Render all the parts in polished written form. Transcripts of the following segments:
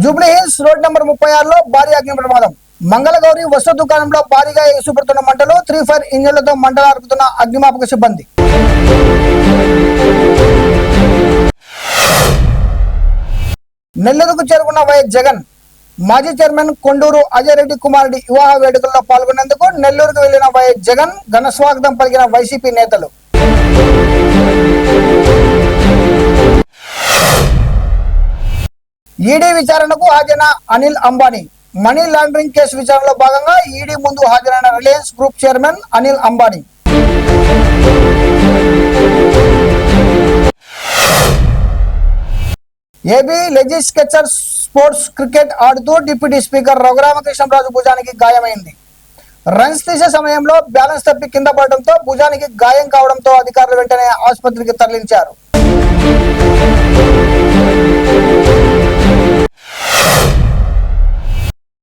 Jubilee hills road number 36లో భారీ అగ్ని ప్రమాదం. మంగళగౌరి వస్తు దుకాణంలో భారీగా ఎసుపడుతున్న మంటలు, 3 ఫైర్ ఇంజన్లతో మంటలు ఆర్పుతున్న అగ్నిమాపక సిబ్బంది. నెల్లూరుకు చేరుకున్న వైఎస్ జగన్. మాజీ చైర్మన్ కొండూరు అజయ్ రెడ్డి కుమారుడి వివాహ వేడుకల్లో పాల్గొనేందుకు నెల్లూరుకు వెళ్లిన వైఎస్ జగన్ ఘన స్వాగతం పలికిన వైసీపీ నేతలు. ఈడీ విచారణకు హాజరైన Anil Ambani. Money laundering case విచారణలో భాగంగా ఈడీ ముందు హాజరైన Reliance group chairman Anil Ambani. AB legislature sports cricket ఆడుతూ డిప్యూటీ స్పీకర్ రఘురామకృష్ణరాజు భుజానికి గాయమైంది. రన్స్ తీసే సమయంలో బ్యాలెన్స్ తప్పి కింద పడడంతో భుజానికి గాయం కావడంతో అధికారులు వెంటనే ఆసుపత్రికి తరలించారు.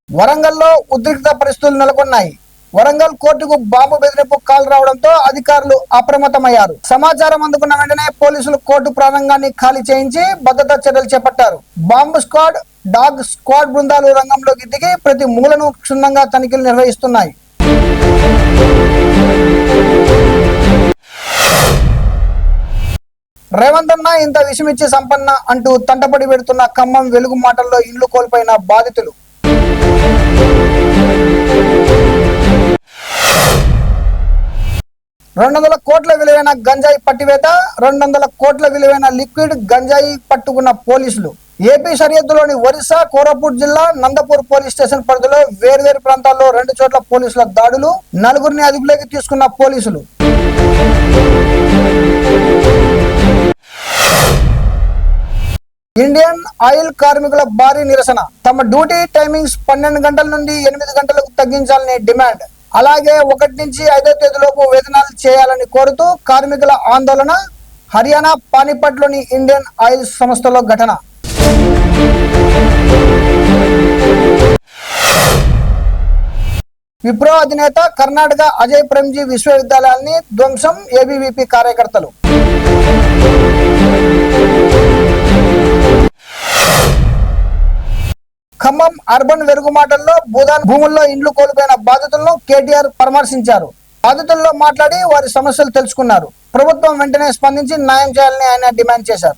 వరంగల్లో ఉద్రిక్త పరిస్థితులు నెలకొన్నాయి. వరంగల్ కోర్టుకు బాంబు బెదిరింపు కాల్ రావడంతో అధికారులు అప్రమత్తమయ్యారు. సమాచారం అందుకున్న వెంటనే పోలీసులు కోర్టు ప్రాంగణాన్ని ఖాళీ చేయించి భద్రతా చర్యలు చేపట్టారు. బాంబు స్క్వాడ్, డాగ్ స్క్వాడ్ బృందాలు రంగంలోకి దిగి ప్రతి మూలను క్షుణ్ణంగా తనిఖీలు నిర్వహిస్తున్నాయి. రేవంత్ అన్న ఇంత విషమిచ్చి సంపన్న అంటూ తంటపడి పెడుతున్న ఖమ్మం వెలుగు మాటల్లో ఇళ్లు కోల్పోయిన బాధితులు. $200 కోట్ల విలువైన గంజాయి పట్టివేత, 200 కోట్ల విలువైన లిక్విడ్ గంజాయి పట్టుకున్న పోలీసులు. ఏపీ సరిహద్దులోని ఒరిస్సా కోరాపుట్ జిల్లా నందపూర్ పోలీస్ స్టేషన్ పరిధిలో వేర్వేరు ప్రాంతాల్లో 2 చోట్ల పోలీసుల దాడులు, 4గురిని అదుపులోకి తీసుకున్న పోలీసులు. ఇండియన్ ఆయిల్ కార్మికుల భారీ నిరసన. తమ డ్యూటీ టైమింగ్స్ 12 గంటల నుండి 8 గంటలకు తగ్గించాలని డిమాండ్. అలాగే 1 నుంచి 5వ తేదీలోపు వేతనాలు చేయాలని కోరుతూ కార్మికుల ఆందోళన. హర్యానా పానిపట్లోని ఇండియన్ ఆయిల్ సంస్థలో ఘటన. విప్రో అధినేత కర్ణాటక అజయ్ ప్రేమ్జీ విశ్వవిద్యాలయాన్ని ధ్వంసం, ఏబీవీపీ కార్యకర్తలు. ఖమ్మం అర్బన్ వెలుగుమాటల్లో భూముల్లో ఇండ్లు కోల్పోయిన బాధితులను కేటీఆర్ పరామర్శించారు. బాధితుల్లో మాట్లాడి వారి సమస్యలు తెలుసుకున్నారు. ప్రభుత్వం వెంటనే స్పందించి న్యాయం చేయాలని ఆయన డిమాండ్ చేశారు.